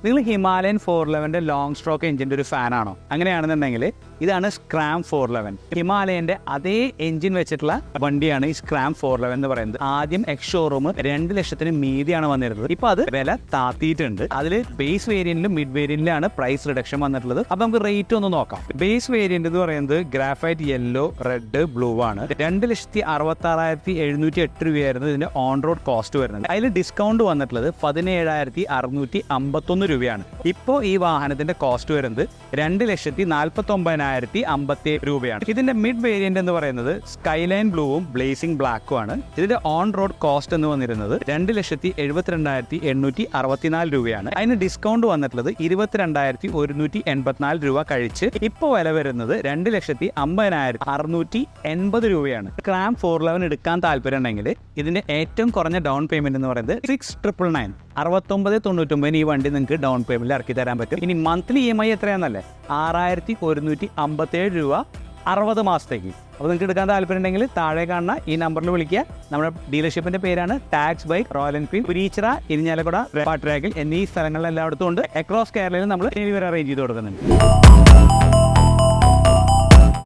നിങ്ങൾ Himalayan 411 long stroke എഞ്ചിൻ്റെ ഒരു ഫാനാണോ? അങ്ങനെയാണെന്നുണ്ടെങ്കിൽ ഇതാണ് സ്ക്രാം 411. ഹിമാലയന്റെ അതേ എഞ്ചിൻ വെച്ചിട്ടുള്ള വണ്ടിയാണ് ഈ സ്ക്രാം 411 എന്ന് പറയുന്നത്. ആദ്യം എക്സ് ഷോറൂം 2 ലക്ഷത്തിന് മീതിയാണ് വന്നിരുന്നത്. ഇപ്പൊ അത് വില താത്തിയിട്ടുണ്ട്. അതിൽ ബേസ് വേരിയന്റിലും മിഡ് വേരിയന്റിലാണ് പ്രൈസ് റിഡക്ഷൻ വന്നിട്ടുള്ളത്. അപ്പൊ നമുക്ക് റേറ്റ് ഒന്ന് നോക്കാം. ബേസ് വേരിയന്റ് എന്ന് പറയുന്നത് ഗ്രാഫൈറ്റ് യെല്ലോ, റെഡ്, ബ്ലൂ ആണ്. 2,66,708 രൂപയായിരുന്നു ഇതിന്റെ ഓൺ റോഡ് കോസ്റ്റ് വരുന്നത്. അതിൽ ഡിസ്കൗണ്ട് വന്നിട്ടുള്ളത് 17,651 രൂപയാണ്. ഇപ്പോൾ ഈ വാഹനത്തിന്റെ കോസ്റ്റ് വരുന്നത് 2,49,057 രൂപയാണ്. ഇതിന്റെ മിഡ് വേരിയന്റ് എന്ന് പറയുന്നത് സ്കൈലൈൻ ബ്ലൂവും ബ്ലേസിംഗ് ബ്ലാക്കും ആണ്. ഇതിന്റെ ഓൺ റോഡ് കോസ്റ്റ് എന്ന് വന്നിരുന്നത് 2,72,864 രൂപയാണ്. അതിന് ഡിസ്കൗണ്ട് വന്നിട്ടുള്ളത് 22,184 രൂപ കഴിച്ച് ഇപ്പോൾ വില വരുന്നത് 2,50,680 രൂപയാണ്. സ്ക്രാം 411 എടുക്കാൻ താല്പര്യം ഉണ്ടെങ്കിൽ ഇതിന്റെ ഏറ്റവും കുറഞ്ഞ ഡൗൺ പേയ്മെന്റ് എന്ന് പറയുന്നത് 6,999 6999 ഈ വണ്ടി നിങ്ങൾക്ക് ഡൗൺ പേയ്മെന്റിൽ ഇറക്കി തരാൻ പറ്റും. ഇനി മന്ത്ലി EMI എത്രയാണെന്നല്ലേ? 6,157 രൂപ 60 മാസത്തേക്ക്. അപ്പോൾ നിങ്ങൾക്ക് എടുക്കാൻ താല്പര്യം ഉണ്ടെങ്കിൽ താഴെ കാണുന്ന ഈ നമ്പറിൽ വിളിക്കുക. നമ്മുടെ ഡീലർഷിപ്പിന്റെ പേരാണ് tax bike royal enfield. Pureechira, Irinjalakuda, പാട്രാക്കിൽ എന്നീ സ്ഥലങ്ങളിലെല്ലായിടത്തും ഉണ്ട്. അക്രോസ് കേരളയിൽ നമ്മൾ ഡെലിവറി അറേഞ്ച് ചെയ്ത് കൊടുക്കുന്നുണ്ട്.